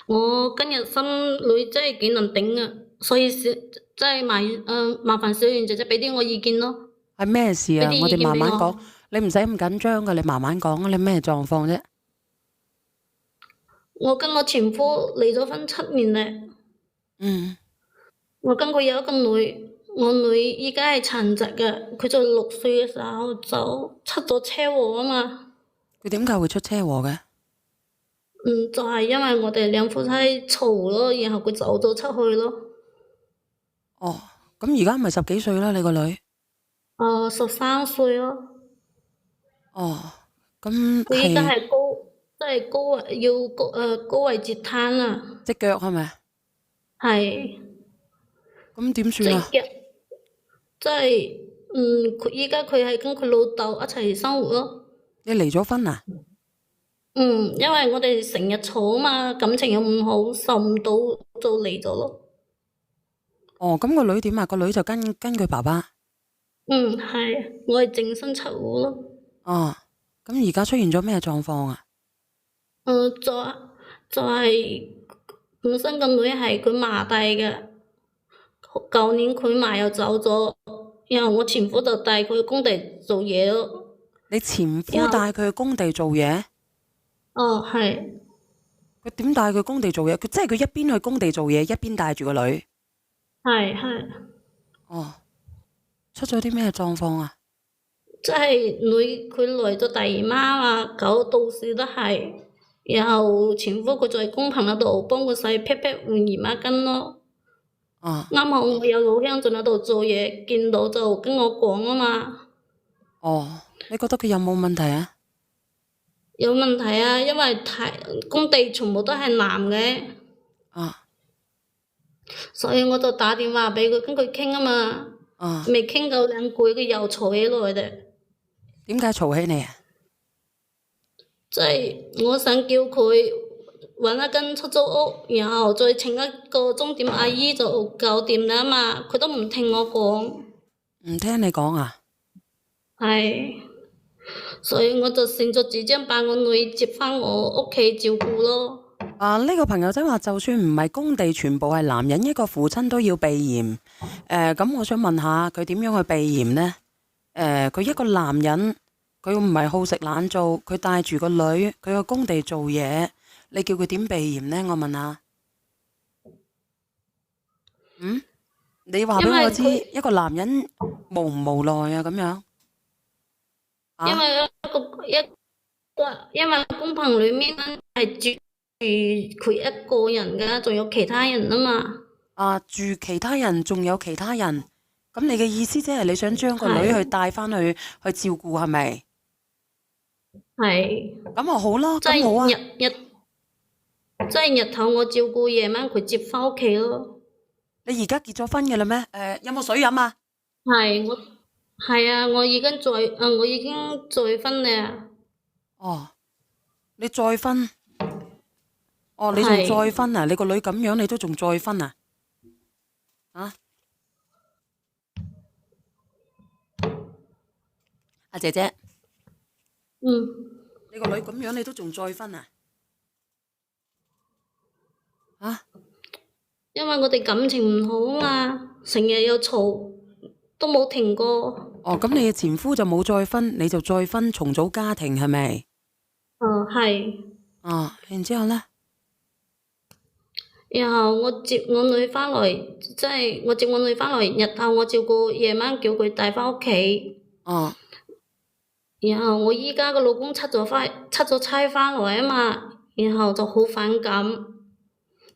我今日心裏真係幾能頂啊，所以真係麻煩小袁姐姐俾啲我意見咯，係咩事啊？我哋俾啲意見慢慢講，俾我。你唔使咁緊張噶，你慢慢講，你咩狀況啫？我跟我前夫離咗婚7年嘞，嗯，我跟佢有一個女，我女依家係殘疾嘅，佢在6歲嘅時候就出咗車禍啊嘛。佢點解會出車禍嘅？嗯，就係因為我哋兩夫妻嘈咯，然後佢走咗出去咯。哦，咁而家咪十幾歲啦，你個女？13歲咯。哦，咁佢依家係係即係高位截癱啊，隻腳係咪？係咁點算啊？即腳，即係佢依家佢係跟佢老豆一齊生活咯。你離咗婚啊？因為我哋成日嘈啊嘛，感情又唔好，受唔到就離咗咯。哦，咁個女點啊？個女就跟佢爸爸。係，我係淨身出戶咯。哦，咁而家出現咗咩狀況啊？誒，就係本身個女係佢嫲帶嘅，舊年佢嫲又走咗，然後我前夫就帶佢去工地做嘢咯。你前夫然後帶佢去工地做嘢？係佢點帶佢工地做嘢？佢即係佢一邊去工地做嘢，一邊帶住個女。係，哦，出咗啲咩狀況啊？即係佢來咗大姨媽啊，搞到時都係，然後前夫佢在工棚嗰度幫佢洗屁屁換姨媽巾咯。哦，啱好我有老鄉仲喺度做嘢，見到就跟我講啊嘛。哦，你覺得佢有冇問題啊？有問題啊，因為工地全部都係男嘅，啊所以我就打電話俾佢跟佢傾啊嘛，啊，未傾夠兩句佢又嘈起來嘞。點解嘈起你啊？即係我想叫佢揾一間出租屋，然後再請一個鐘點阿姨就搞掂啦嘛，佢都唔聽我講。唔聽你講啊？係，所以我就擅作主張把我女接返我屋企照顧咯。啊，呢個朋友仔話，就算唔係工地全部係男人，一個父親都要避嫌。咁我想問下佢點樣去避嫌呢？佢一個男人，佢唔係好食懶做，佢帶住個女，佢去工地做嘢，你叫佢點避嫌呢？我問下。嗯，你話俾因為我知，佢一個男人無唔無奈啊？咁樣啊？因為因為工棚裏面咧係住佢一個人㗎，仲有其他人啊嘛。啊，住其他人，仲有其他人，咁你嘅意思即係你想將個女去係帶翻去照顧係咪？係，咁啊好啦，即係咁好啊。即係日頭我照顧，夜晚佢接返屋企咯。你而家結咗婚嘅啦咩？有冇水飲啊？係我係啊，我已經再婚啦。哦，你再婚？哦，你仲再係婚啊？你個女咁樣，你都仲再婚啊？啊，阿姐姐，嗯，你個女咁樣，你都仲再婚啊？啊，因為我哋感情唔好啊嘛，成日有嘈，都冇停過。哦，咁你嘅前夫就冇再婚，你就再婚重組家庭係咪？係。啊，然之後咧？然後我接我女返來，即係我接我女返來，日頭我照顧，夜晚叫佢帶返屋企。哦，然後我依家個老公出咗差返來啊嘛，然後就好反感，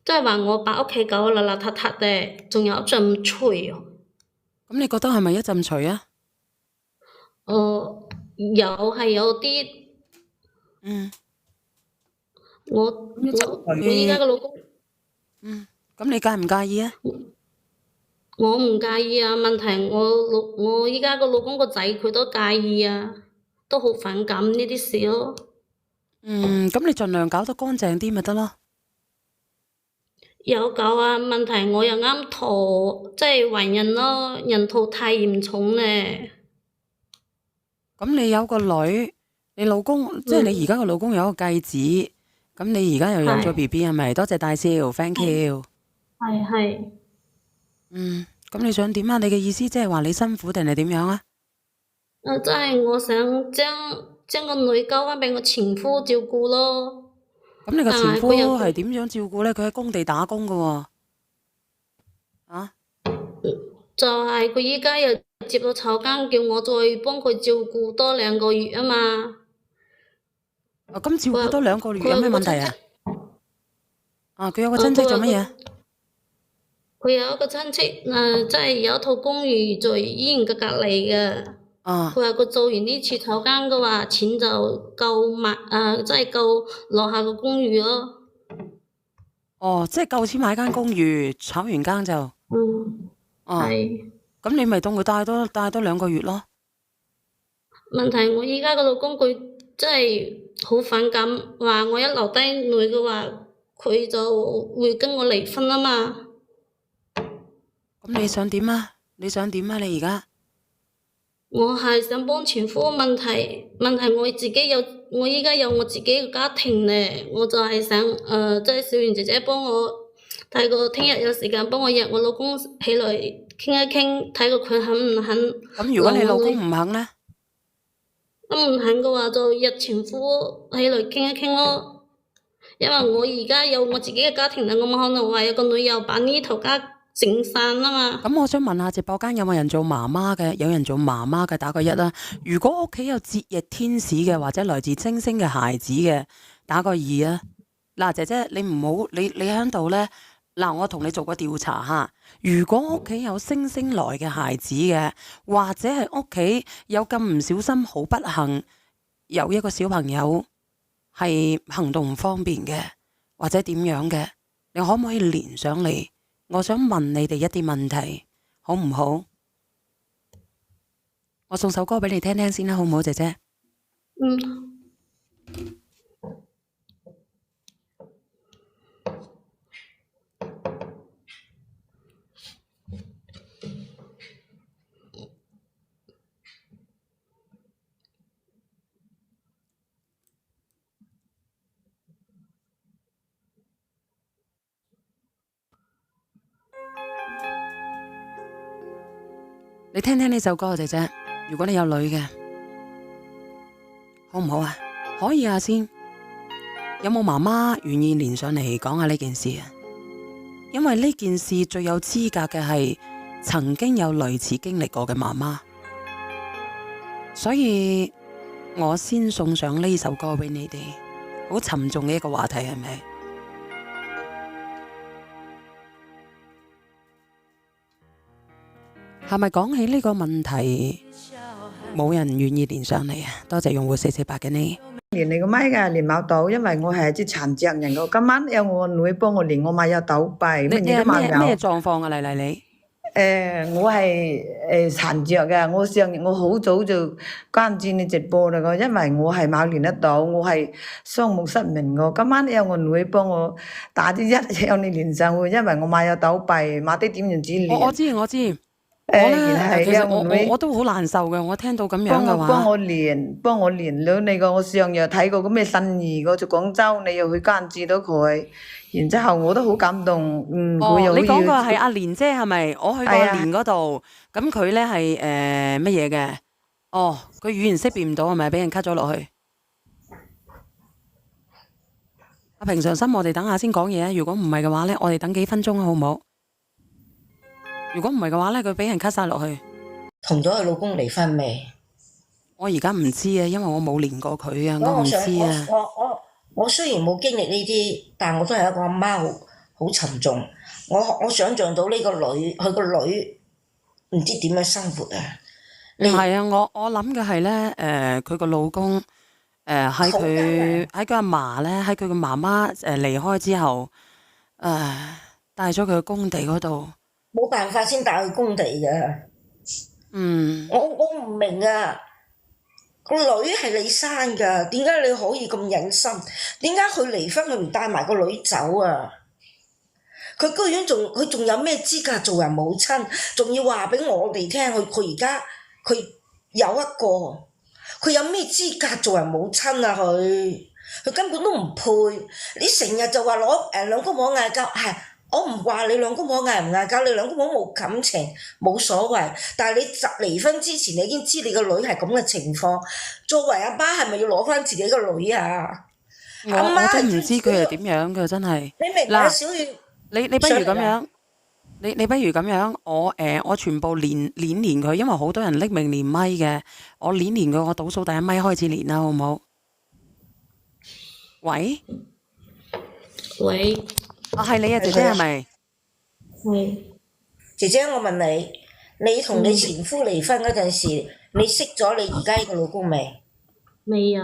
即係話我把屋企搞到邋邋遢遢嘅，仲有一陣除。咁你覺得係咪一陣除啊？有啲，嗯，我咁一陣我依家除，個老公，嗯，咁你介唔介意啊？我唔介意啊，問題我依家個老公個仔佢都介意啊，都好反感呢啲事咯。嗯，咁你盡量搞得乾淨啲咪得咯。有搞啊，問題我又啱肚，即係懷孕咯，孕肚太嚴重咧。咁你有個女，你老公即係你而嗯，家個老公有一個繼子，咁你而家又有咗係 BB 係咪？多謝大少，thank you。係。咁你想點啊？你嘅意思即係話你辛苦定係點樣啊？即係我想將個女交翻俾我前夫照顧咯，咁你個但前夫係佢又係點樣照顧呢？佢喺工地打工噶喎。啊？就係佢依家又接到炒更，叫我再幫佢照顧多2個月啊嘛。咁照顧多2個月佢有咩有個親戚，問題啊？佢有個親戚做乜嘢？佢有一個親戚，即係有一套公寓在醫院嘅隔離嘅。佢話佢做完呢次炒更嘅話，錢就夠買，即係夠落下個公寓咯。即係夠錢買間公寓，炒完更就。係。咁你咪當佢帶多2個月咯。問題我依家個老公佢真係好反感，話我一留低女嘅話，佢就會跟我離婚啊嘛。咁你想點啊？你而家？我係想幫前夫，問題我依家有我自己嘅家庭咧，我就係想即係小圓姐姐幫我睇個聽日有時間幫我約我老公起嚟傾一傾，睇個佢肯唔肯。咁如果你老公唔肯呢？咁唔肯嘅話就約前夫起嚟傾一傾咯，因為我而家有我自己嘅家庭啦，我冇可能話有個女友把呢頭家整散啊嘛。咁我想問下直播間有冇人做媽媽嘅？有人做媽媽嘅打個1啦。如果屋企有節日天使嘅或者來自星星嘅孩子嘅，打個2啊。嗱，姐姐你唔好你喺度呢。嗱，我同你做個調查吓。如果屋企有星星來嘅孩子嘅，或者係屋企有咁唔小心好不幸有一個小朋友係行動唔方便嘅，或者點樣嘅，你可唔可以連上嚟？我想問你哋一啲問題，好唔好？我送首歌俾你聽聽先啦，好唔好，姐姐？你聽聽呢首歌，姐姐。如果你有女嘅，好唔好啊？可以啊，先。有冇媽媽願意連上嚟講下呢件事啊？因為呢件事最有資格嘅係曾經有類似經歷過嘅媽媽，所以我先送上呢首歌俾你哋。好沉重嘅一個話題，係咪？係咪講起呢個問題，冇人願意連上嚟啊？多謝用戶448嘅你。連你個咪㗎，連冇到，因為我係隻殘疾人㗎。今晚有我個女幫我連，我咪有倒閉，乜嘢都冇有。咩狀況啊？麗你？我係殘疾嘅，我好早就關注你直播啦，因為我係冇連得到，我係雙目失明㗎。今晚有我女幫我打啲1有你連上去，因為我咪有倒閉，冇啲點樣子連。我知。其實我都好難受嘅，我聽到咁樣嘅話。幫我連咗你個，我上日睇過個咩信義嗰隻廣州，你又去關注到佢，然之後我都好感動。你講個係阿蓮姐係咪？我去過阿蓮嗰度，咁佢咧係乜嘢嘅？佢語言識別唔到係咪？俾人 cut 咗落去。阿平常心，我哋等下先講嘢啊！如果唔係嘅話咧，我哋等幾分鐘好唔好？如果唔係嘅話咧，佢俾人 cut 晒落去。同咗佢老公離婚未？我而家唔知啊，因為我冇連過佢啊，我唔知啊。我雖然冇經歷呢啲，但我都係一個阿媽，好沉重。我想象到呢個女，佢個女唔知點樣生活啊。係啊，我諗嘅係咧，佢個老公喺佢阿嫲咧，喺佢個媽媽離開之後，帶咗佢去工地嗰度。冇辦法先帶去工地嘅。我唔明啊，個女係你生噶，點解你可以咁忍心？點解佢離婚佢唔帶埋個女走啊？佢居然佢仲有咩資格做人母親？仲要話俾我哋聽，佢而家佢有一個，佢有咩資格做人母親啊？佢佢根本都唔配。你成日就話攞兩公婆嗌交，係我唔話你兩公婆嗌唔嗌交，你兩公婆冇感情冇所謂。但係你離婚之前，你已經知你個女係咁嘅情況，作為阿爸係咪要攞翻自己個女啊？我真唔知佢係點樣嘅，真係。你明啊，小月？你不如咁樣，你不如咁樣，我全部練佢，因為好多人匿名練咪嘅，我練佢，我倒數第一咪開始練啦，好唔好？喂，係你啊，姐姐係咪？係。姐姐，我問你，你同你前夫離婚嗰陣時，你識咗你而家呢個老公未？未有。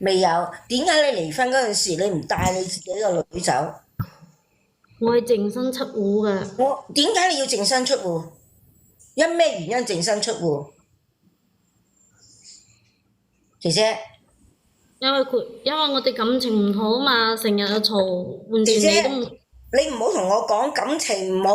未有，點解你離婚嗰陣時你唔帶你自己個女走？我係淨身出戶㗎。點解你要淨身出戶？因咩原因淨身出戶？姐姐。因為我哋感情唔好嘛，成日就嘈，完全你都唔。你唔好同我講感情唔好，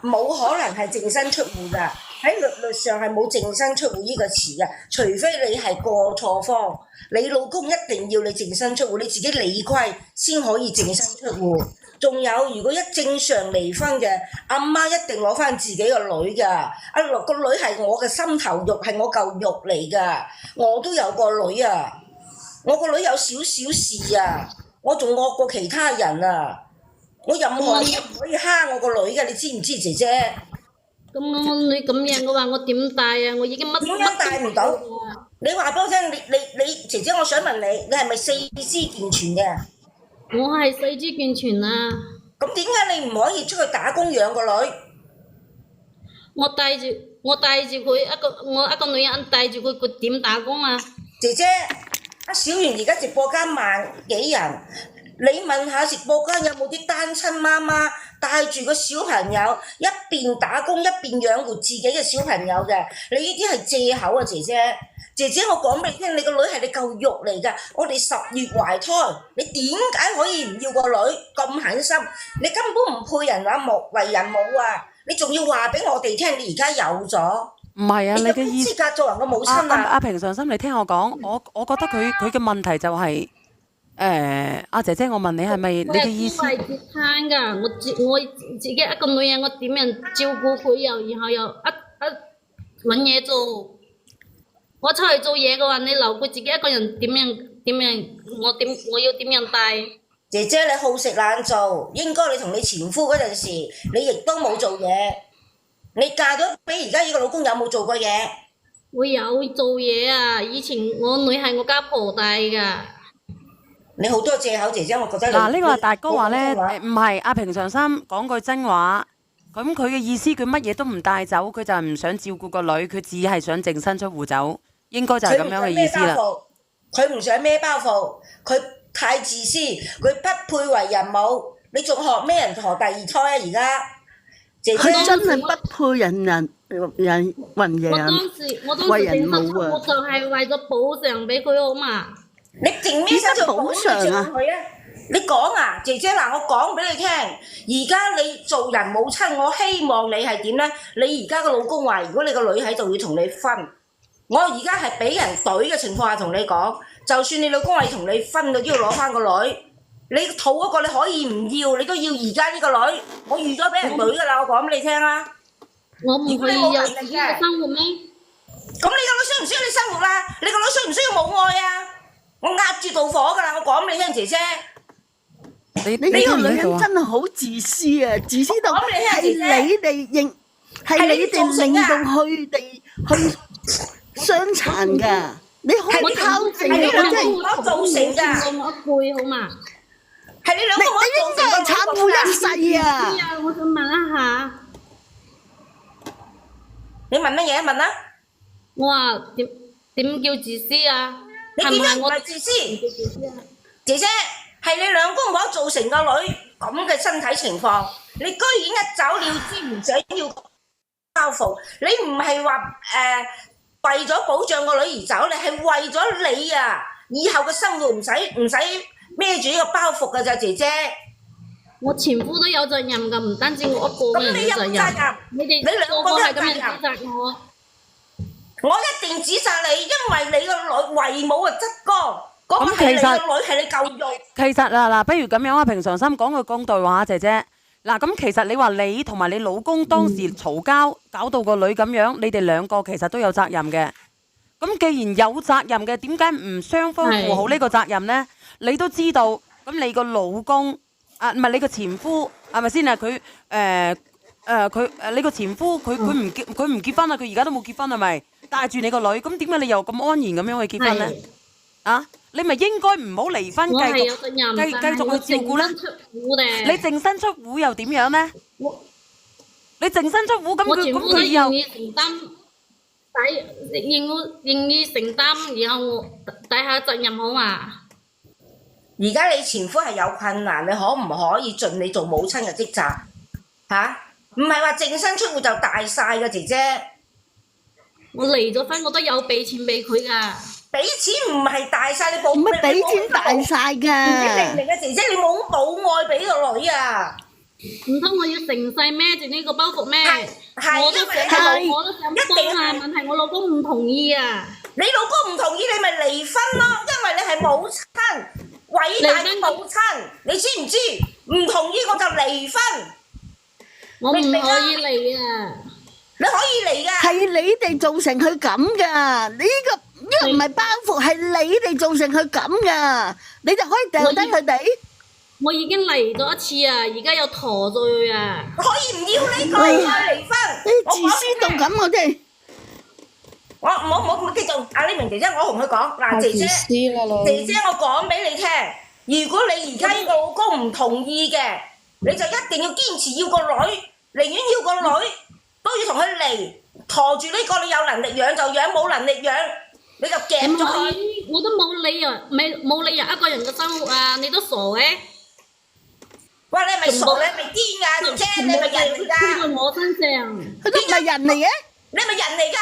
冇可能係淨身出戶㗎。喺律上係冇淨身出戶呢個詞㗎，除非你係過錯方，你老公一定要你淨身出戶，你自己理虧先可以淨身出戶。仲有，如果一正常離婚嘅，阿媽一定攞翻自己個女㗎。個女係我嘅心頭肉，係我嚿肉嚟㗎。我都有個女啊，我個女有少少事啊，我仲惡過其他人啊。我任何嘢都唔可以蝦我個女㗎，你知唔知姐姐？咁我女咁樣嘅話，我點帶啊？我已經乜點樣帶唔到？你話俾我聽，你姐姐，我想問你，你係咪四肢健全嘅？我係四肢健全啊。咁點解你唔可以出去打工養個女？我帶住佢我一個女人帶住佢點打工啊？姐姐，阿小圓而家直播間萬幾人，你問下直播間有冇啲單親媽媽帶住個小朋友一邊打工一邊養活自己嘅小朋友嘅？你呢啲係借口啊，姐姐。姐姐，我講俾你聽，你個女係你嚿肉嚟㗎。我哋10月懷胎，你點解可以唔要個女咁狠心？你根本唔配人話為人母啊！你仲要話俾我哋聽，你而家有咗？唔係啊，你嘅意思？資格做人嘅母親啊！阿平常心，你聽我講，我覺得佢嘅問題就係阿姐姐，我問你係咪你嘅意思？我係接攤㗎，我自己一個女人，我點樣照顧佢又然後又揾嘢做。我出去做嘢嘅話，你留佢自己一個人點樣？我要點樣帶？姐姐，你好食懶做，應該你同你前夫嗰陣時，你亦都冇做嘢。你嫁咗俾而家呢個老公，有冇做過嘢？我有做嘢啊！以前我女係我家婆帶㗎。你好多借口，姐姐，我覺得嗱，呢個係大哥話咧，唔係阿平常心講句真話。咁佢嘅意思，佢乜嘢都唔帶走，佢就係唔想照顧個女，佢只係想淨身出戶走，應該就係咁樣嘅意思啦。佢唔想孭包袱，佢太自私，佢不配為人母。你仲學咩人學第二胎啊？而家姐姐佢真係不配人為人母啊！我就係為咗補償俾佢好嘛。你淨咩身做補償啊？你講啊，姐姐嗱，我講俾你聽，而家你做人母親，我希望你係點呢？你而家個老公話，如果你個女喺度要同你分，我而家係俾人懟嘅情況下同你講，就算你老公話要同你分，你都要攞翻個女。你肚嗰個你可以唔要，你都要而家呢個女。我預咗俾人懟噶啦，我講俾你聽啊。我唔可以有自己嘅生活咩？咁你個女需唔需要你生活啊？你個女需唔需要母愛啊？我壓住妒火噶啦，我講俾你聽，姐姐。你呢個女人真係好自私啊！自私到係你哋令到佢哋去傷殘㗎。你可唔可以靠證啊？真係我造成㗎。我一輩好嘛？係你兩個我應該係慘負一世啊！我想問一下，你問乜嘢？問啦！我話點叫自私啊？你點解唔係自私？姐姐。係你兩公婆造成個女咁嘅身體情況，你居然一走了之，唔想要包袱。你唔係話為咗保障個女而走，你係為咗你啊以後嘅生活唔使孭住呢個包袱㗎咋，姐姐。我前夫都有責任㗎，唔單止我一個人有責任。你兩個都係咁樣指責我。我一定指責你，因為你個女為母啊，則剛。嗰個係你咁其實個女係你嚿肉。其實嗱，不如咁樣啊，平常心講句公道話，姐姐。嗱，咁其實你話你同埋你老公當時嘈交，搞到個女咁樣，你哋兩個其實都有責任嘅。咁既然有責任嘅，點解唔雙方負好呢個責任呢？你都知道，咁你個老公啊，唔係你個前夫係咪先啊？你個前夫佢唔結婚啊？佢而家都冇結婚係咪？帶住你個女，咁點解你又咁安然咁樣去結婚呢？啊！你咪應該唔好離婚，繼續去照顧啦。你淨身出戶又點樣呢？你淨身出戶咁佢以後願意承擔，然後我抵下責任好嘛？而家你前夫係有困難，你可唔可以盡你做母親嘅職責？唔係話淨身出戶就大晒嘅姐姐。我離咗婚，我都有俾錢俾佢噶。俾錢唔係大晒，你冇唔係俾錢大晒㗎。你明唔明啊，姐姐？你冇愛俾個女啊！唔通我要成世孭住呢個包袱咩？我都想幫啊，問題我老公唔同意啊。你老公唔同意，你咪離婚咯，因為你係母親，偉大嘅母親，你知唔知？唔同意我就離婚。我唔可以離啊！你可以離㗎。係你哋造成佢咁㗎，呢個唔係包袱，係你哋造成佢咁㗎，你就可以掉低佢哋。我已經離咗一次啊，而家有陀罪啊！可以唔要呢個再離婚？你自私到咁，我真係。我唔好繼續，阿李明姐姐，我同佢講嗱，姐姐，我講俾你聽，如果你而家呢個老公唔同意嘅，你就一定要堅持要個女，寧願要個女都要同佢離，陀住呢個你有能力養就養，冇能力養你就夾咗佢。我都冇理由一個人嘅生活啊！你都傻嘅？喂，你係咪傻？你係咪癲㗎？姐姐，你係咪人嚟㗎？喺我身上，佢都唔係人嚟嘅。你係咪人嚟㗎？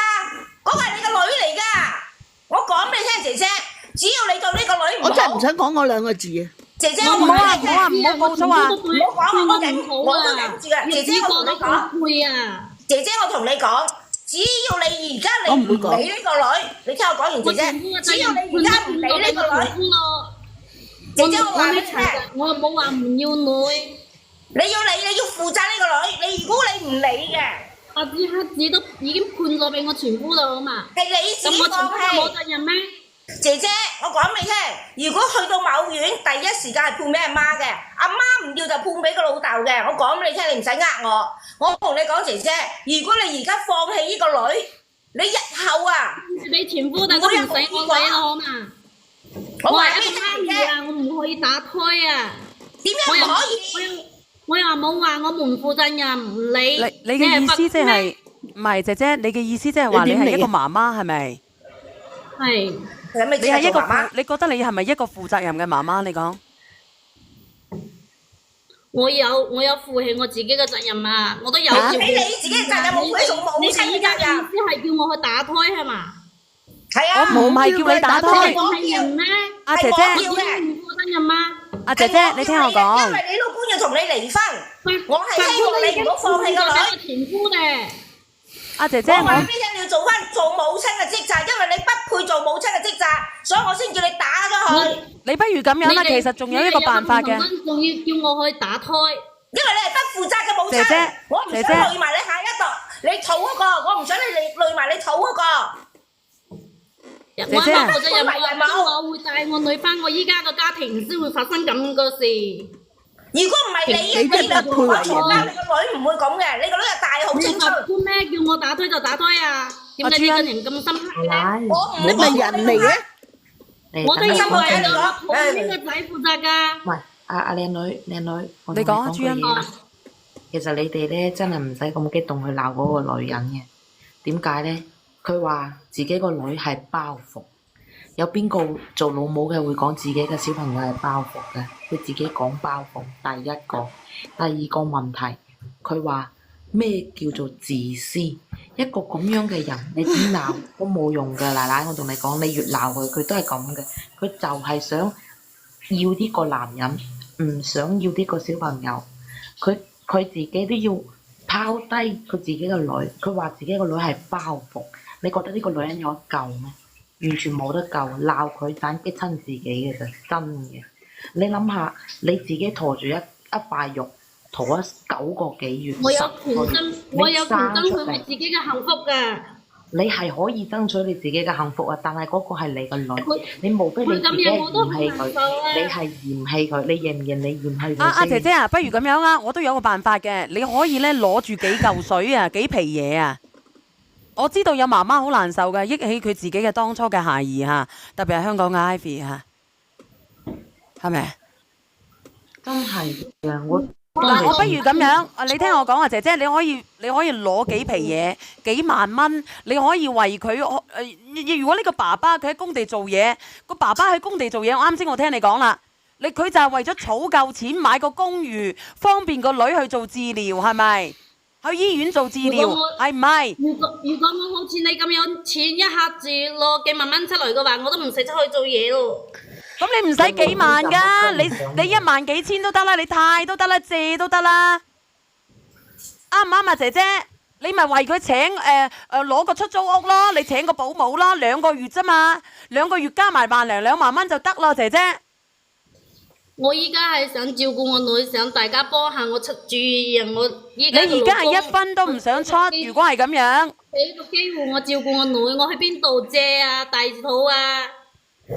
嗰個係你個女嚟㗎。我講俾你聽，姐姐，只要你對呢個女唔好，我真係唔想講嗰兩個字啊！姐姐，唔好啊，唔好講粗話。唔好講，我忍住㗎。姐姐，我同你講，姐姐，我同你講，只要你而家你唔理呢個女，你聽我講完，姐姐，只要你而家唔理呢個女，姐姐，我話俾你聽，我冇話唔要女，你要理，你要負責呢個女。你如果你唔理嘅，白紙黑字都已經判咗俾我前夫啦嘛。係你自己放棄。冇責任咩？姐姐，我講俾你聽，如果去到某院，第一時間係判俾阿媽嘅，阿媽唔要就判俾個老豆嘅。我講俾你聽，你唔使呃我。我同你講，姐姐，如果你而家放棄呢個女，你日後啊，你前夫但都唔使我理啦，好嘛？我係一個媽咪啊，我唔可以打胎啊。點樣唔可以？我又冇話我唔負責任，唔理。你嘅意思即係唔係姐姐？你嘅意思即係話你係一個媽媽係咪？係。你係一個你覺得你係咪一個負責任嘅媽媽？你講。我有負起我自己嘅責任啊！我都有。你自己嘅責任冇負起做母親嘅責任。意思係叫我去打胎係嘛？係啊。我唔係叫你打胎。我係人咩？阿姐姐。唔負責任嗎？阿姐姐，你聽我講。因為你老公要同你離婚，我係希望你唔好放棄個女。前夫嘅。阿姐姐，我話俾你聽，你要做翻做母親嘅職責，因為你不配做母親嘅職責，所以我先叫你打咗佢。你不如咁樣啦，其實仲有一個辦法嘅。仲要叫我去打胎，因為你係不負責嘅母親。姐姐，我唔想累埋你下一代，你肚嗰個，我唔想你累埋你肚嗰個。我不負責任，我會帶我女翻我依家個家庭先會發生咁個事。如果唔係你就同我嘈交，你個女唔會咁嘅，你個女係大好青春。咩叫我打胎就打胎啊？點解呢個人咁深刻咧？你咪人嚟嘅。我都因為我邊個仔負責㗎？喂，阿靚女，你講啊，朱茵。其實你哋咧真係唔使咁激動去鬧嗰個女人嘅。點解咧？佢話自己個女係包袱。有邊個做老母嘅會講自己嘅小朋友係包袱嘅？佢自己講包袱。第一個，第二個問題，佢話咩叫做自私？一個咁樣嘅人，你點鬧都冇用嘅。奶奶，我同你講，你越鬧佢，佢都係咁嘅。佢就係想要呢個男人，唔想要呢個小朋友。佢自己都要拋低佢自己嘅女。佢話自己個女係包袱。你覺得呢個女人有得救咩？完全冇得救，鬧佢盞激親自己嘅啫，真嘅。你諗下，你自己陀住一塊肉，陀咗9個幾月，我有10個月，權爭，你我有權爭取我生出嚟，自己嘅幸福㗎。你係可以爭取你自己嘅幸福啊！但係嗰個係你個女，佢你無非你佢咁自己係樣我都唔嫌棄佢，能夠啊！你係嫌棄佢，你認唔認你嫌棄阿佢先？姐姐啊，不如咁樣啊，我都有個辦法嘅，你可以咧攞住幾嚿水啊，幾皮嘢啊。我知道有媽媽好難受嘅，憶起佢自己嘅當初嘅孩兒嚇，特別係香港嘅 Ivy 嚇，係咪？真係嘅，我嗱，我不如咁樣，你聽我講啊，姐姐，你可以攞幾皮嘢，幾萬蚊，你可以為佢如果呢個爸爸佢喺工地做嘢，個爸爸喺工地做嘢，我啱先我聽你講啦，佢就係為咗儲夠錢買個公寓，方便個女去做治療，係咪？去醫院做治療，係唔係？如果我好似你咁有錢，一下子攞幾萬蚊出嚟嘅話，我都唔使出去做嘢咯。咁你唔使幾萬㗎，你1萬幾千都得啦，你貸都得啦，借都得啦，啱唔啱啊，姐姐？你咪為佢請攞個出租屋咯，你請個保姆咯，2個月啫嘛，2個月加埋萬零2萬蚊就得咯，姐姐。我依家係想照顧我女，想大家幫下我出主意啊！我依家你而家係1分都唔想出，如果係咁樣，俾個機會我照顧我女，我去邊度借啊？大肚啊！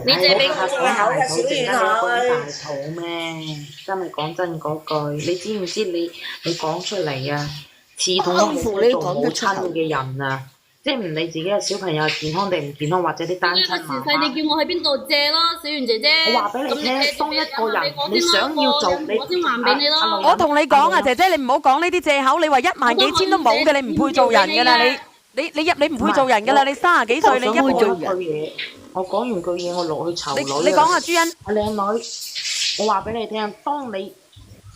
你借俾我講啊！大肚，點解要講大肚咩？真係講真嗰句，你知唔知你講出嚟啊？刺痛咗好多做母親嘅人啊！即係唔理自己嘅小朋友係健康定唔健康，或者啲單親媽媽。你叫我去邊度借咯，小圓姐姐。我話俾你聽，當一個人你想要做，我先還俾你咯。我同你講啊，姐姐，你唔好講呢啲藉口，你話1萬幾千都冇嘅，你唔配做人㗎啦，你唔配做人㗎啦，你30幾歲，你一講個句嘢，我講完句嘢，我落去籌女啊！你講啊，朱茵。阿靚女，我話俾你聽，當你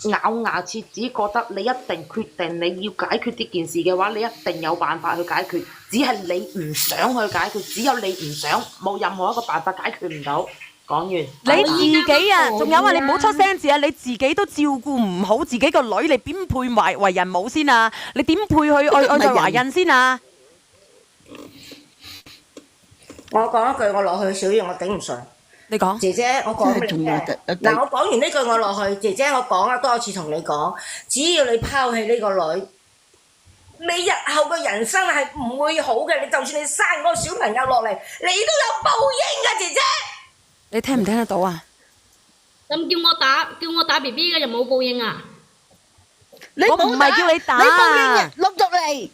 咬牙切齒覺得你一定決定你要解決呢件事嘅話，你一定有辦法去解決，只係你唔想去解決，只有你唔想，冇任何一個辦法解決唔到。講完。你自己啊，仲有啊，你唔好出聲字啊！你自己都照顧唔好自己個女，你點配為人母先啊？你點配去愛在懷孕先啊？我講一句，我落去小月，我頂唔順。你講。姐姐，我講俾你聽。嗱，我講完呢句我落去，姐姐我講啦，多次同你講，只要你拋棄呢個女，你日後嘅人生係唔會好嘅。你就算你生嗰個小朋友落嚟，你都有報應㗎，姐姐。你聽唔聽得到啊？咁叫我打 BB 嘅又冇報應啊？我唔係叫你打。你報應陸續嚟。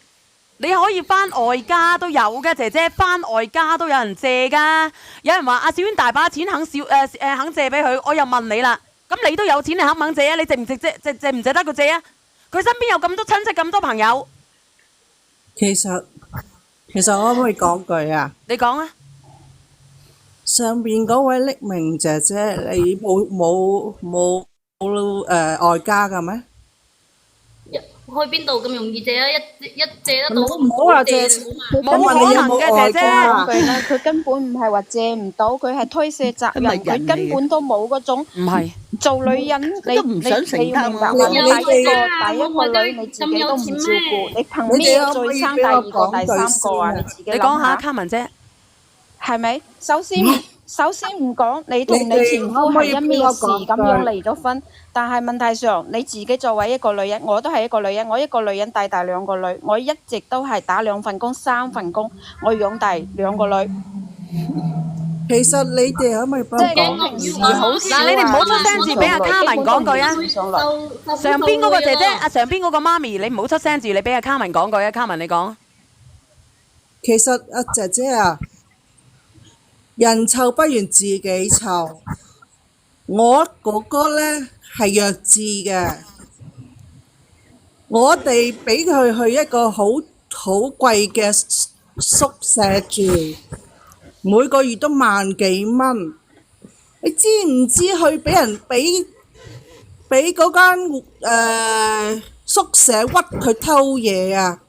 你可以翻外家都有嘅，姐姐翻外家都有人借噶。有人話阿小娟大把錢肯借俾佢，我又問你啦。咁你都有錢，你肯唔肯借啊？你借唔借得佢借啊？佢身邊有咁多親戚，咁多朋友。其實我可唔可以講句啊？你講啊。上邊嗰位匿名姐姐，你冇外家㗎咩？去邊度咁容易借啊？一借得到，唔好話借，冇可能嘅，姐姐。佢根本唔係話借唔到，佢係推卸責任，佢根本都冇嗰種。唔係。做女人，你要明白話，第一個女你自己都唔照顧，你憑咩再生第2個、第3個啊？你自己諗下。你講下，卡文姐。係咪？首先唔講，你同你前夫係因咩事咁樣離咗婚？但係問題上，你自己作為一個女人，我都係一個女人，我一個女人帶大2個女，我一直都係打2份工、3份工，我養大2個女。其實你哋可唔可以幫我講？嗱，你哋唔好出聲字，俾阿卡文講句啊。上邊嗰個姐姐，上邊嗰個媽咪，你唔好出聲字，你俾阿卡文講句啊。卡文你講。其實阿姐姐啊。人臭不如自己臭。我哥哥呢係弱智嘅，我哋俾佢去一個好貴嘅宿舍住，每個月都萬幾蚊。你知唔知去俾人俾嗰間宿舍屈佢偷嘢啊？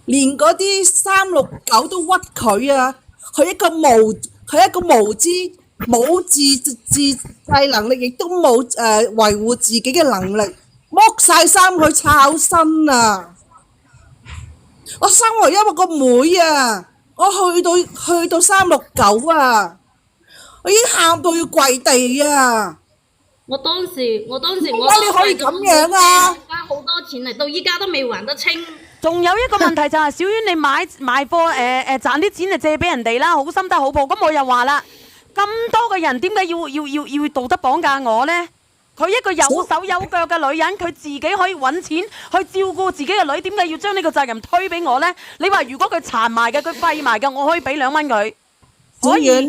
連嗰啲369都屈佢啊！佢一個無知，冇自制能力，亦都冇維護自己嘅能力，剝晒衫去抄身啊！我生我一個妹啊，我去到369啊，我已經喊到要跪地啊！我當時點解你可以咁樣啊？花好多錢嚟，到依家都未還得清。仲有一個問題就係小婉，你賣貨賺啲錢就借俾人哋啦，好心得好報。咁我又話啦，咁多個人點解要道德綁架我呢？佢一個有手有腳嘅女人，佢自己可以揾錢去照顧自己嘅女，點解要將呢個責任推俾我呢？你話如果佢殘埋嘅，佢廢埋嘅，我可以俾2蚊佢。可以。小婉，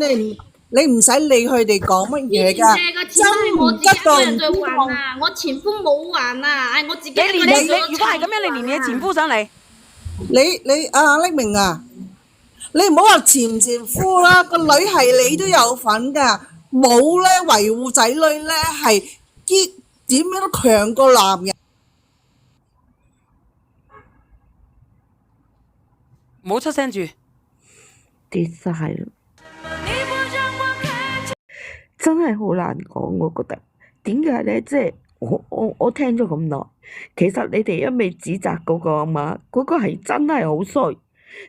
你唔使理佢哋講乜嘢㗎，借嘅錢係我自己一個人在還啊，我前夫冇還啊，係我自己一個人做咗如果係咁樣，你連你前夫上嚟。你阿匿名啊，你唔好話前唔前夫啦，個女係你都有份㗎，冇咧維護仔女咧係點樣都強過男人。唔好出聲住，跌晒啦，真係好難講，我覺得點解咧？即係我聽咗咁耐，其實你哋一味指責嗰個阿媽，嗰個係真係好衰，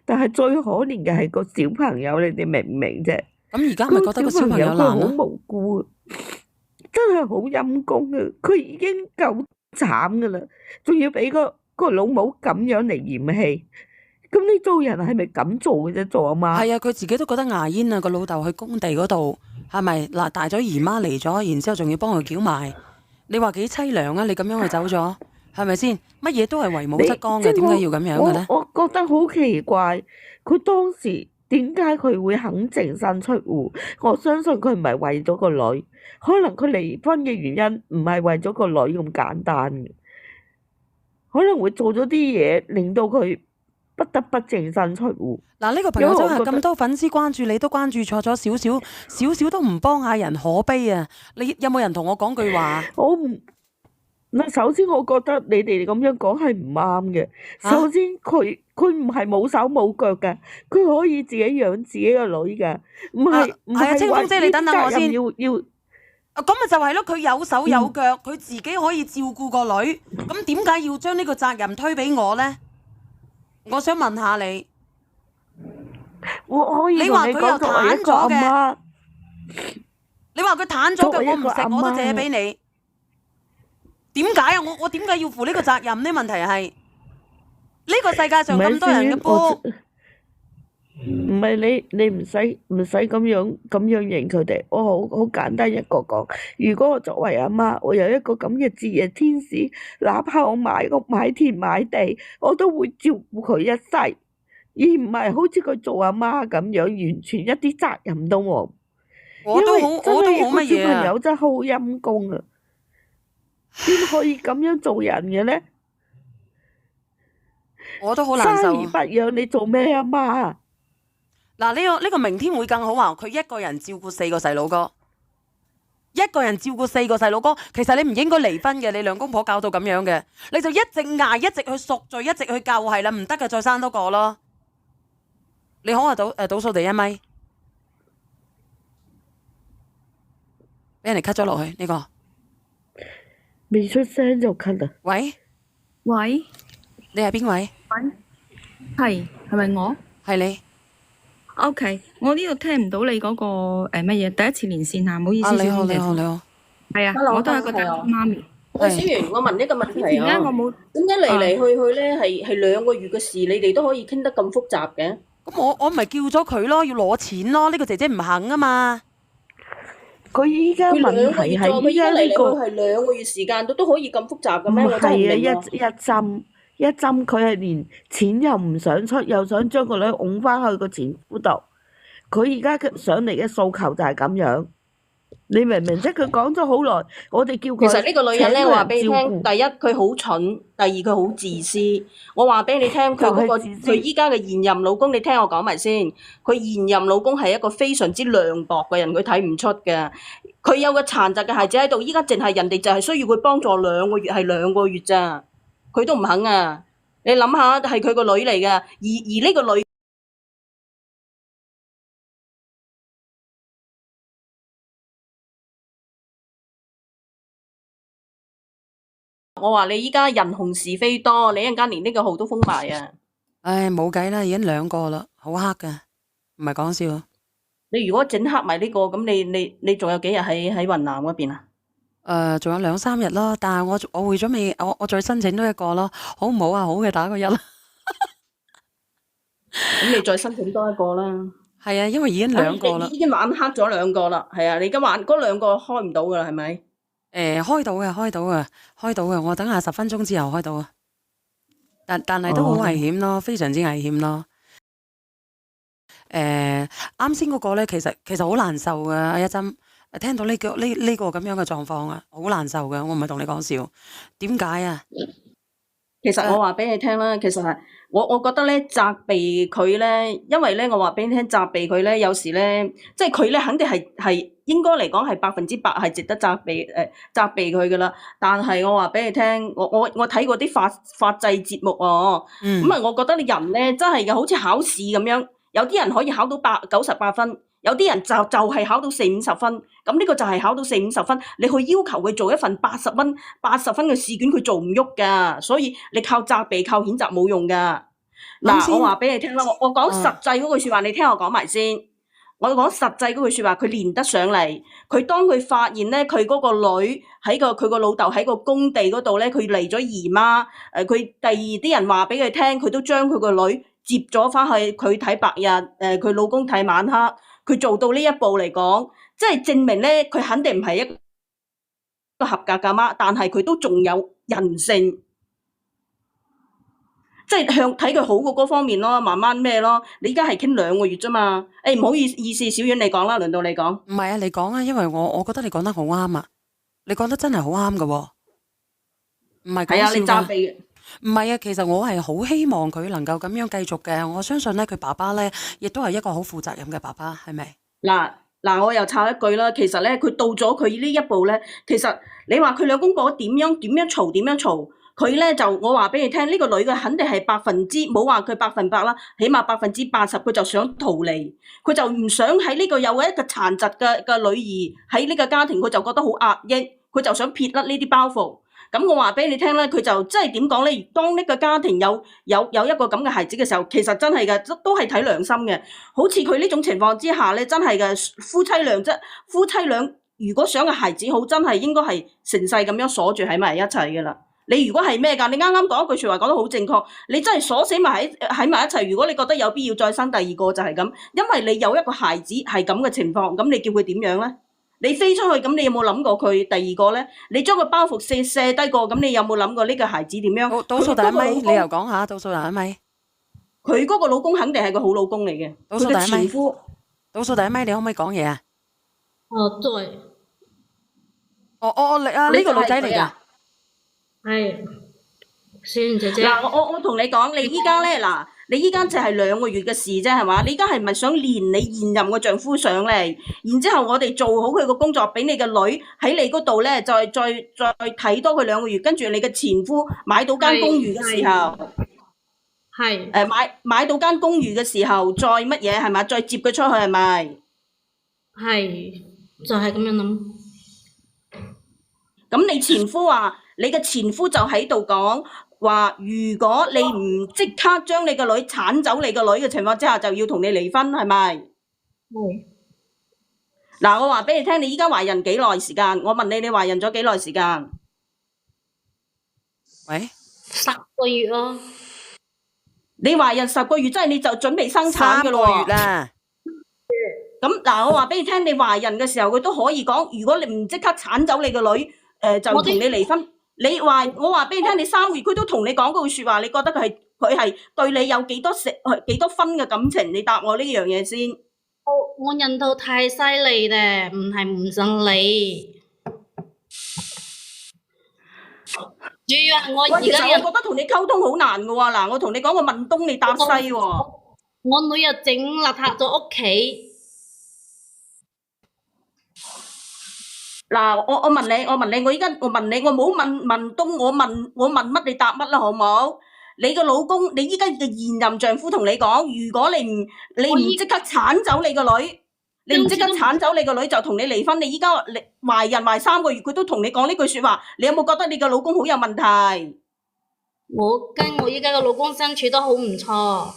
但係最可憐嘅係個小朋友，你哋明唔明啫？咁而家咪覺得個小朋友佢難咯？好無辜，真係好陰公啊！佢已經夠慘噶啦，仲要俾個老母咁樣嚟嫌棄。咁你做人係咪咁做嘅啫？做阿媽係啊，佢自己都覺得牙煙啊！個老豆去工地嗰度係咪嗱大咗姨媽嚟咗，然之後仲要幫佢繳埋，你話幾凄涼啊！你咁樣去走咗，係咪先？乜嘢都係為母則剛嘅，點解要咁樣嘅咧？我覺得好奇怪，佢當時點解佢會肯淨身出戶？我相信佢唔係為咗個女，可能佢離婚嘅原因唔係為咗個女咁簡單嘅，可能會做咗啲嘢令到佢不得不淨身出戶。嗱，呢個朋友真係咁多粉絲關注你，都關注錯咗少少都唔幫下人，可悲啊！你有冇人同我講句話？我唔嗱，首先我覺得你哋咁樣講係唔啱嘅。首先佢唔係冇手冇腳嘅，佢可以自己養自己個女嘅，唔係係啊，清風姐，你等等我先。要咁咪就係咯，佢有手有腳，佢自己可以照顧個女，咁點解要將呢個責任推俾我呢？我想問下你，我可以你話佢又攤咗嘅，你話佢攤咗嘅，我唔食我都借俾你，點解啊？我點解要負呢個責任呢？問題係呢個世界上咁多人嘅波，唔係你唔使咁樣認佢哋。我好簡單一個講，如果我作為阿媽，我有一個咁嘅節日天使，哪怕我買屋買田買地，我都會照顧佢一世，而唔係好似佢做阿媽咁樣，完全一啲責任都冇。我都冇乜嘢啊！小朋友真係好陰公啊！點可以咁樣做人嘅咧？我都好難受。生而不養，你做咩阿媽？嗱，呢個明天會更好啊！佢一個人照顧4個細佬哥，一個人照顧4個細佬哥，其實你唔應該離婚嘅。你兩公婆搞到咁樣嘅，你就一直捱，一直去贖罪，一直去救，係啦，唔得嘅再生多個咯。你可話倒數第1米，俾人哋 cut 咗落去呢個，未出聲就 cut 啦。喂，你係邊位？係咪我？係你。OK，我呢度聽唔到你嗰個乜嘢，第一次連線啊，唔好意思。你好。係啊，我都係個單親媽咪。喂，小圓，我問一個問題啊。點解我冇？點解嚟嚟去去咧係2個月嘅事，你哋都可以傾得咁複雜嘅？咁我咪叫咗佢咯，要攞錢咯，呢個姐姐唔肯啊嘛。佢依家問題係依家呢個係2個月時間都可以咁複雜嘅咩？我真係唔明喎。一針佢係連錢又唔想出，又想將個女擁翻去個前夫度。佢而家上嚟嘅訴求就係咁樣，你明唔明？即係佢講咗好耐，我哋叫佢。其實呢個女人咧，我話俾你聽，第一佢好蠢，第二佢好自私。我話俾你聽，佢依家嘅現任老公，你聽我講埋先。佢現任老公係一個非常之涼薄嘅人，佢睇唔出嘅。佢有個殘疾嘅孩子喺度，依家淨係人哋就係需要佢幫助2個月，係2個月咋。佢都唔肯啊！你諗下，係佢個女嚟㗎，而呢個女，我話你依家人紅是非多，你一陣間連呢個號都封埋啊！唉，冇計啦，已經2個啦，好黑㗎。唔係講笑。你如果整黑埋呢個，咁你仲有幾日喺雲南嗰邊啊？仲有2-3日咯，但係我會咗未？我再申請多一個咯，好唔好啊？好嘅打個1啦。咁你再申請多一個啦。係啊，因為已經2個啦。已經玩黑咗2個啦，係啊，你而家玩嗰2個開唔到噶啦，係咪？開到嘅，我等下10分鐘之後開到啊。但係都好危險咯，非常之危險咯。啱先嗰個咧，其實好難受噶，阿一針。聽到呢個咁樣嘅狀況啊，好難受噶，我唔係同你講笑。點解啊？其實我話俾你聽啦，其實係我覺得咧責備佢咧，因為咧我話俾你聽責備佢咧，有時咧即係佢咧肯定係應該嚟講係100%係值得責備佢噶啦。但係我話俾你聽，我睇過啲法制節目喎，咁啊我覺得你人咧真係嘅好似考試咁樣，有啲人可以考到98分。有啲人就係考到40-50分，咁呢個就係考到40-50分，你去要求佢做一份80分嘅試卷，佢做唔喐噶，所以你靠責備、靠譴責冇用噶。嗱，我話俾你聽啦，我講實際嗰句說話，你聽我講埋先。我講實際嗰句說話，佢練得上嚟，佢當佢發現咧，佢嗰個女喺佢個老豆喺個工地嗰度咧，佢嚟咗姨媽，佢第二啲人話俾佢聽，佢都將佢個女接咗翻去佢睇白日，佢老公睇晚黑。佢做到呢一步嚟講，即係證明咧，佢肯定唔係一個合格嘅媽，但係佢都仲有人性，即係向睇佢好嘅嗰方面咯，慢慢咩咯。你而家係傾2個月啫嘛。唔好意思，小婉你講啦，輪到你講。唔係啊，你講啊，因為我覺得你講得好啱啊，你講得真係好啱㗎喎，唔係講笑㗎。係啊，你責備。唔係啊，其實我係好希望佢能夠咁樣繼續嘅。我相信咧，佢爸爸咧亦都係一個好負責任嘅爸爸，係咪？嗱，我又插一句啦。其實咧，佢到咗佢呢一步咧，其實你話佢兩公婆點樣嘈，佢咧就我話俾你聽，呢個女嘅肯定係冇話佢100%啦，起碼80%，佢就想逃離，佢就唔想喺呢個有一個殘疾嘅女兒喺呢個家庭，佢就覺得好壓抑，佢就想撇甩呢啲包袱。咁我話俾你聽咧，佢就即係點講咧？當呢個家庭有一個咁嘅孩子嘅時候，其實真係嘅，都係睇良心嘅。好似佢呢種情況之下咧，真係嘅夫妻倆如果想個孩子好，真係應該係成世咁樣鎖住喺埋一齊嘅啦。你如果係咩㗎？你啱啱講一句説話講得好正確，你真係鎖死埋喺埋一齊。如果你覺得有必要再生第2個就係咁，因為你有一個孩子係咁嘅情況，咁你叫佢點樣咧？你飛出去咁，你有冇諗過佢第2個咧？你將個包袱卸低過，咁你有冇諗過呢個孩子點樣？倒數第一咪，你又講下倒數第一咪。佢嗰個老公肯定係個好老公嚟嘅，佢嘅前夫。倒數第一咪，你可唔可以講嘢啊？對。呢個女仔嚟㗎。係，小賢姐姐。嗱，我同你講，你依家咧嗱。你依家就係2個月嘅事啫，係嘛？你依家係咪想連你現任嘅丈夫上嚟，然之後我哋做好佢個工作，俾你嘅女喺你嗰度咧，再睇多佢2個月，跟住你嘅前夫買到間公寓嘅時候，買到間公寓嘅時候，再乜嘢係咪？再接佢出去係咪？係，就係咁樣諗。咁你前夫話，你嘅前夫就喺度講。話如果你唔即刻將你個女剷走你個女嘅情況之下，就要同你離婚，係咪？嗱，我話俾你聽，你依家懷孕幾耐時間？我問你，你懷孕咗幾耐時間？喂，10個月咯。你懷孕10個月，即係你就準備生產㗎咯喎。3個月啦。咁嗱，我話俾你聽，你懷孕嘅時候，佢都可以講，如果你唔即刻剷走你個女，就同你離婚。我話俾你聽，你3個月佢都同你講嗰句説話，你覺得佢係對你有幾多分嘅感情？你答我呢樣嘢先。我人道太犀利咧，唔係唔信你。主要係我而家，其實我覺得同你溝通好難嘅喎。嗱，我同你講，我問東你答西喎。我女又整邋遢咗屋企。嗱，我問你，我依家我問你，我冇問東，我問乜你答乜啦，好冇？你個老公，你依家嘅現任丈夫同你講，如果你唔即刻剷走你個女，你唔即刻剷走你個女就同你離婚。你依家懷孕懷3個月，佢都同你講呢句説話，你有冇覺得你個老公好有問題？我跟我依家嘅老公相處都好唔錯。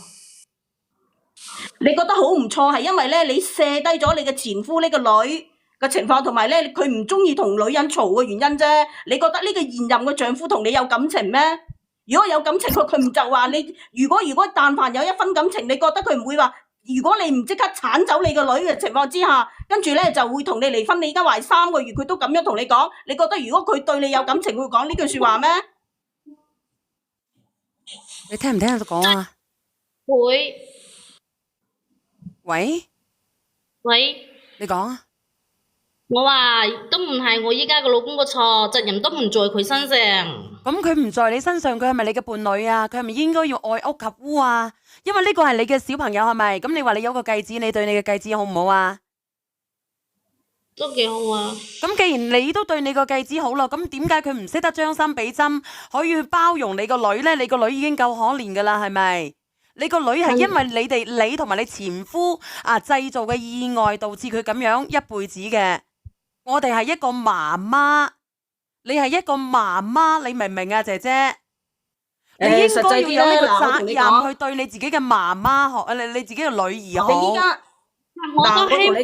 你覺得好唔錯係因為咧你卸低咗你嘅前夫呢個女嘅情況，同埋咧佢唔中意同女人嘈嘅原因啫。你覺得呢個現任嘅丈夫同你有感情咩？如果有感情，佢唔就話你。如果但凡有一分感情，你覺得佢唔會話？如果你唔即刻鏟走你個女嘅情況之下，跟住咧就會同你離婚。你而家話3個月，佢都咁樣同你講，你覺得如果佢對你有感情，會講呢句說話咩？你聽唔聽得講啊？會。喂，你講啊。我話都唔係我依家個老公個錯，責任都唔在佢身上。咁佢唔在你身上，佢係咪你嘅伴侶啊？佢係咪應該要愛屋及烏啊？因為呢個係你嘅小朋友係咪？咁你話你有個繼子，你對你嘅繼子好唔好啊？都幾好啊！咁既然你都對你個繼子好啦，咁點解佢唔識得將心比心，可以去包容你個女呢？你個女已經夠可憐噶啦，係咪？你個女係因為你同埋你前夫製造嘅意外導致佢咁樣一輩子嘅。我哋係一個媽媽，你係一個媽媽，你明唔明啊，姐姐？你應該要有呢個責任去對你自己嘅媽媽好，你自己嘅女兒好。你依家我都希望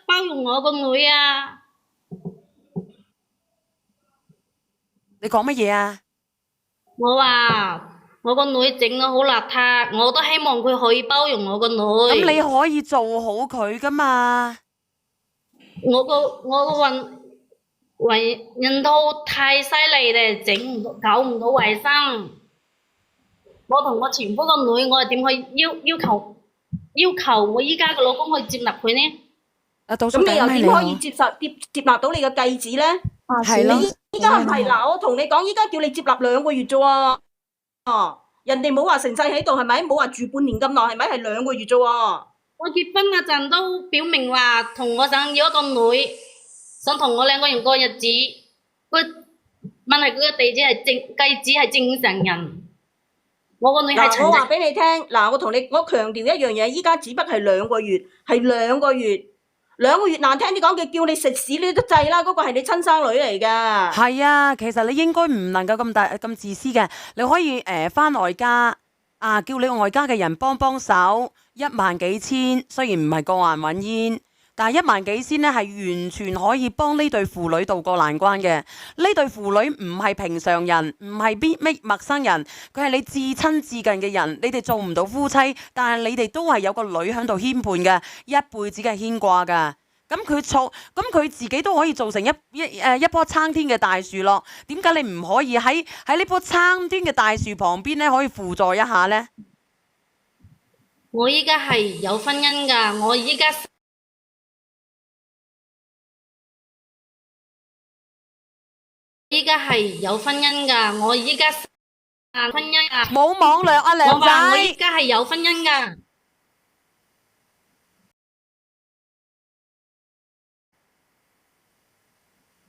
包容我個女啊！你講乜嘢啊？我話我個女整得好邋遢，我都希望佢可以包容我個女。咁你可以做好佢噶嘛？我個為人都太犀利咧，搞唔到衛生。我同我前夫個女，我係點去要求我依家個老公去接納佢呢？咁你又點可以接納到你嘅繼子咧？係咯，依家唔係嗱，我同你講，依家叫你接納2個月啫喎。人哋冇話成世喺度係咪？冇話住半年咁耐係咪？係2個月啫喎。我結婚嗰陣都表明話同我想要一個女，想同我2個人過日子。問題佢嘅繼子係正常人，我個女係殘疾。我話俾你聽，嗱，我強調一樣嘢，依家只不過係2個月，係2個月，2個月難聽啲講嘅，叫你食屎你都制啦，嗰個係你親生女嚟㗎。係啊，其實你應該唔能夠咁自私嘅，你可以返外家。叫你外家嘅人幫手，1萬幾千，雖然唔係過眼雲煙，但係1萬幾千呢係完全可以幫呢對父女渡過難關嘅。呢對父女唔係平常人，唔係咩陌生人，佢係你至親至近嘅人。你哋做唔到夫妻，但係你哋都係有個女喺度牽絆嘅，一輩子嘅牽掛㗎。咁佢自己都可以做成一棵撐天嘅大樹咯。點解你唔可以喺呢棵撐天嘅大樹旁邊咧，可以輔助一下呢？我依家係有婚姻㗎，我依家係有婚姻㗎，我依家婚姻啊！冇網絡啊，靚仔！我依家係有婚姻㗎。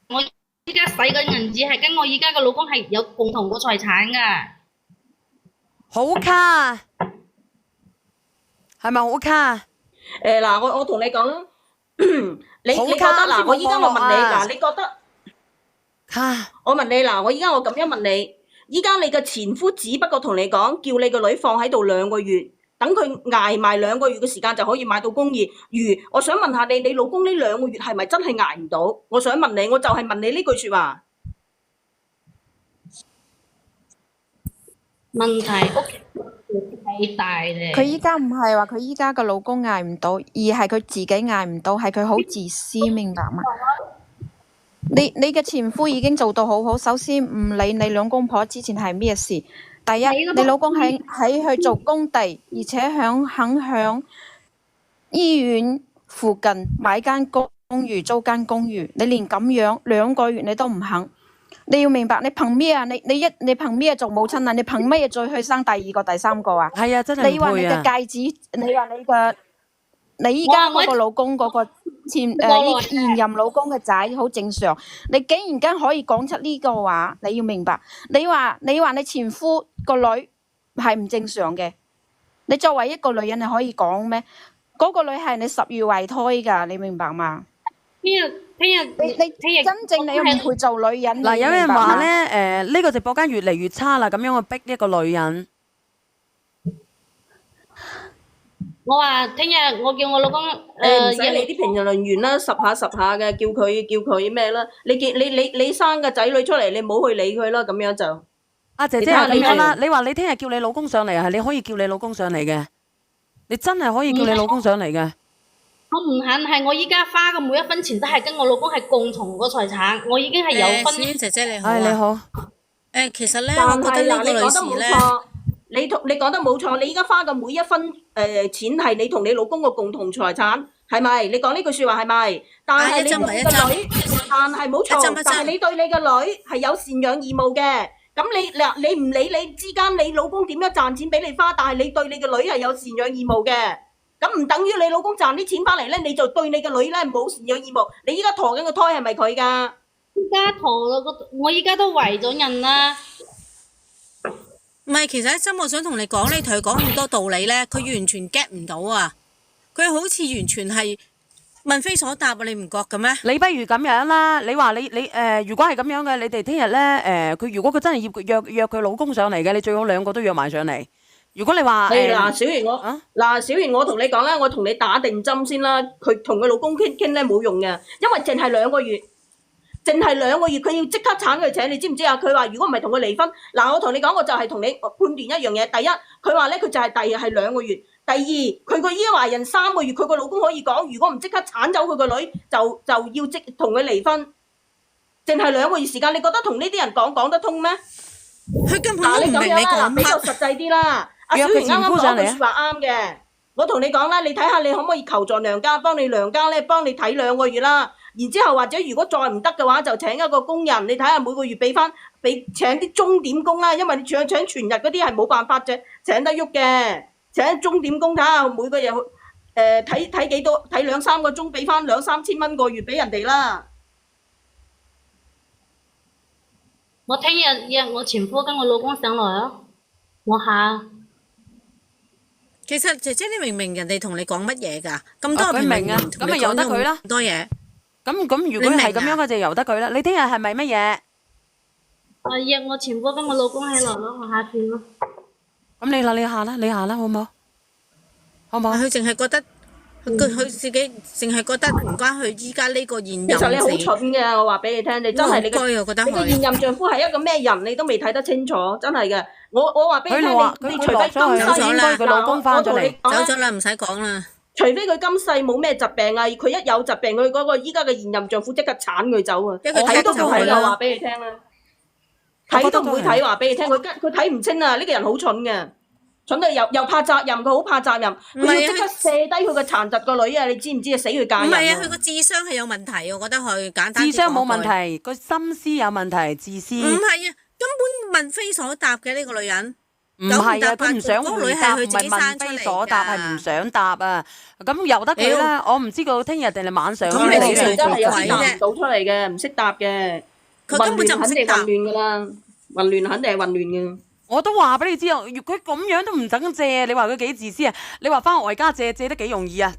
我依家使嘅銀紙係跟我依家嘅老公係有共同嘅財產㗎。好卡，係咪好卡？嗱，我同你講，你覺得嗱，我依家我問你嗱，你覺得卡？我問你嗱，我依家我咁樣問你，依家你嘅前夫只不過同你講，叫你個女放喺度2個月。等佢捱埋2個月嘅時間就可以買到公寓。我想問下你老公呢2個月係咪真係捱唔到？我想問你，我就係問你呢句説話。問題太大咧。佢依家唔係話佢依家個老公捱唔到，而係佢自己捱唔到，係佢好自私，明白嗎？你嘅前夫已經做到好好，首先唔理你兩公婆之前係咩事。第一，你老公喺去做工地，而且肯響醫院附近買間公寓，租間公寓，你連咁樣2個月你都唔肯，你要明白，你憑咩啊？你憑咩做母親啊？你憑咩再去生第2個、第3個啊？係啊，真係唔配啊！你話你嘅繼子，你依家嗰個老公嗰個現任老公嘅仔好正常，你竟然間可以講出呢個話，你要明白。你話你前夫個女係唔正常嘅，你作為一個女人你可以講咩？嗰個女係你10月懷胎㗎，你明白嗎？聽日你真正你唔配做女人。嗱，有人話咧，呢個直播間越嚟越差啦，咁樣去逼一個女人。我話聽日我叫我老公唔使理啲評論員啦，十下嘅，叫佢咩啦？你生個仔女出嚟，你唔好去理佢啦，咁樣就。阿姐姐係咁樣啦，你話你聽日叫你老公上嚟係你可以叫你老公上嚟嘅，你真係可以叫你老公上嚟嘅。我唔肯，係我依家花嘅每一分錢都係跟我老公係共同個財產，我已經係有分。小娟姐姐你好啊。你好。其實咧，但我覺得呢個女係嗱，你講得冇士咧，錯，你講得冇錯，你依家花嘅每一分錢係你同你老公嘅共同財產，係咪？你講呢句説話係咪？但係你對你個女，但係冇錯，但係你對你個女係有贍養義務嘅。咁你唔理你之間你老公點樣賺錢俾你花，但係你對你個女係有贍養義務嘅。咁唔等於你老公賺啲錢翻嚟咧，你就對你個女咧冇贍養義務。你依家陀緊個胎係咪佢㗎？依家我依家都為咗人啦。唔係，其實一針我想同你講，你同佢講咁多道理咧，佢完全 get 唔到啊！佢好似完全係問非所答啊！你唔覺嘅咩？你不如咁樣啦，你話你如果係咁樣嘅，你哋聽日咧佢如果佢真係要約佢老公上嚟嘅，你最好兩個都約埋上嚟。如果你話嗱，小圓我同你講啦，我同你打定針先啦。佢同佢老公傾咧冇用嘅，因為淨係兩個月，佢要即刻鏟佢扯，你知唔知啊？佢話如果唔係同佢離婚，嗱我同你講，我就係同你判斷一樣嘢。第一，佢話咧佢就係第二係2個月。第二，佢個依家懷孕3個月，佢個老公可以講，如果唔即刻鏟走佢個女，就要同佢離婚。淨係2個月時間，你覺得同呢啲人講得通咩？佢根本都唔明你講乜。比較實際啲啦。阿小圓啱啱講句説話啱嘅，我同你講啦，你睇下你可唔可以求助娘家，幫你娘家咧幫你睇2個月啦。然之後或者如果再唔得嘅話，就請一個工人，你睇下每個月俾請啲鐘點工啦，因為你請全日嗰啲係冇辦法啫，請得喐嘅。請鐘點工睇下每個日睇幾多，睇2-3個鐘，俾翻2-3千蚊個月俾人哋啦。我聽日約我前夫跟我老公上來啊，我下。其實姐姐你明唔明人哋同你講乜嘢㗎？咁多佢明啊，咁咪由得佢啦。多嘢。咁如果係咁樣嘅就由得佢啦。你聽日係咪乜嘢？我約我前夫跟我老公起來咯，我下邊咯。咁你下啦，好唔好？好唔好？佢淨係覺得佢自己淨係覺得唔關佢依家呢個現任。其實你好蠢嘅，我話俾你聽，你真係你個現任丈夫係一個咩人，你都未睇得清楚，真係嘅。我話俾你聽，你除非今世佢老公翻咗嚟，走咗啦，唔使講啦。除非佢今世冇咩疾病啊，佢一有疾病，佢嗰個依家嘅現任丈夫即刻鏟佢走啊！睇都唔睇啊，話俾你聽啦，睇都唔會睇，話俾你聽，佢睇唔清啊！呢個人好蠢嘅。蠢到又怕責任，佢好怕責任，佢要即刻射低佢個殘疾個女啊！你知唔知啊？死佢嫁人。唔係啊，佢個智商係有問題，我覺得佢簡單。智商冇問題，個心思有問題，自私。唔係啊，根本問非所答嘅呢個女人。唔係啊，佢唔想回答，唔係問非所答，係唔想答啊！咁由得佢啦，我唔知佢聽日定係晚上。咁你真係有啲答唔到出嚟嘅，唔識答嘅。佢根本就唔識答。混亂㗎啦，混亂肯定係混亂嘅。我都話俾你知啊，佢咁樣都唔等借，你話佢幾自私啊？你話翻外家借得幾容易啊？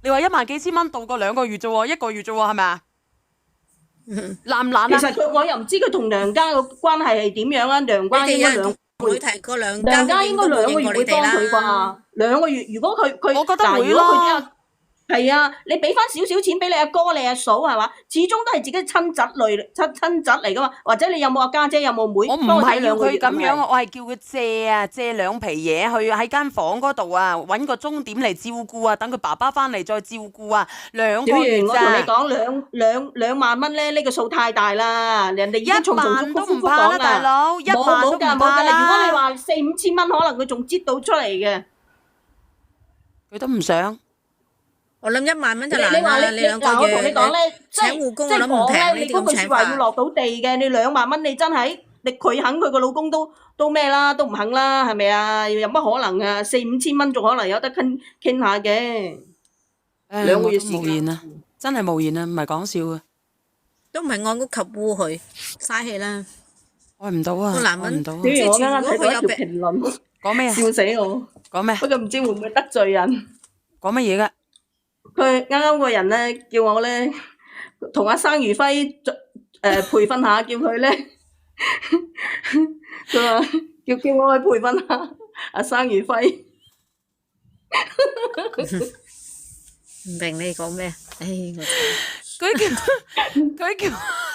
你話1萬幾千蚊到個2個月啫喎，1個月啫喎，係咪啊？難唔難啊？其實我又唔知佢同娘家個關係係點樣啊？娘家應該佢提過娘家應該2個月會幫佢啩？2個月如果佢，我覺得會咯。係啊，你俾翻少少錢俾你阿哥你阿嫂係嘛？始終都係自己親侄嚟噶嘛，或者你有冇阿家姐有冇妹？我唔係要佢咁樣，我係叫佢借2皮嘢去喺間房嗰度啊，揾個鐘點嚟照顧啊，等佢爸爸翻嚟再照顧啊，2個月咋？我同你講2萬蚊咧，呢個數太大啦，人哋已經重重複複講啦，大佬，1萬都唔怕啦。冇㗎，如果你話4-5千蚊，可能佢仲擠到出嚟嘅。佢都唔想。我諗1萬蚊就難啦，你2個月請護工，我諗唔平呢啲咁請法。你嗰句説話要落到地嘅，你2萬蚊你真係佢肯，佢個老公都咩啦，都唔肯啦，係咪啊？有乜可能啊？4-5千蚊仲可能有得傾下嘅。2個月時間啊，真係無言啊，唔係講笑啊。都唔係愛屋及烏佢，嘥氣啦。愛唔到啊！個男人，我啱啱睇到一條評論，講咩啊？笑死我！講咩？不過唔知會唔會得罪人？講乜嘢㗎？佢啱啱個人咧叫我咧同阿生如輝培訓下，叫佢咧佢話叫我去培訓下阿生如輝。唔明你講咩？唉，佢叫阿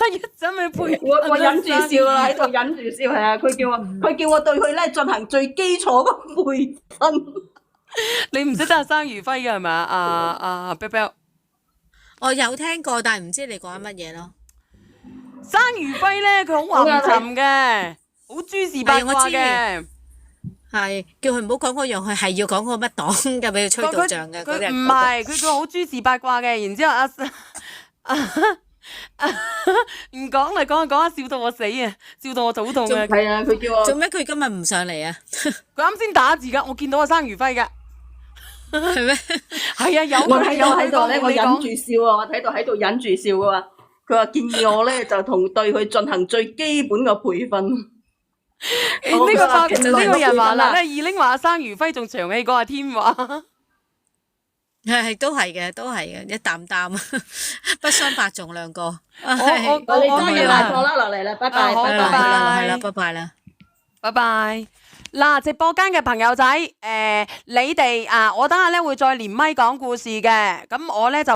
一陣去配。我忍住笑啦，喺度忍住笑係啊！佢叫我對佢咧進行最基礎嘅培訓。你唔識得阿生如輝嘅係咪啊？阿 Bell， 我有聽過，但係唔知你講緊乜嘢咯。生如輝咧，佢好橫沉嘅，好諸事八卦嘅。係叫佢唔好講嗰樣，佢係要講嗰個乜黨嘅，俾佢吹到脹嘅。佢唔係，佢好諸事八卦嘅。然之後唔講啦，講下笑到我死啊，笑到我肚痛啊。係啊，佢叫我做咩？佢今日唔上嚟啊？佢啱先打字噶，我見到阿生如輝噶。係咩？係啊，有我喺度咧，我忍住笑啊！我喺度忍住笑啊！佢話建議我咧就對佢進行最基本嘅培訓。呢個人話啦，二玲話阿生如輝仲長氣過阿天華。係都係嘅，一擔擔，不相伯仲兩個。我哋今日下課啦，落嚟啦，拜拜，好，拜拜拜，係啦，拜拜啦，拜拜。嗱，直播間嘅朋友仔，你哋我等下咧會再連麥講故事嘅，咁我咧就。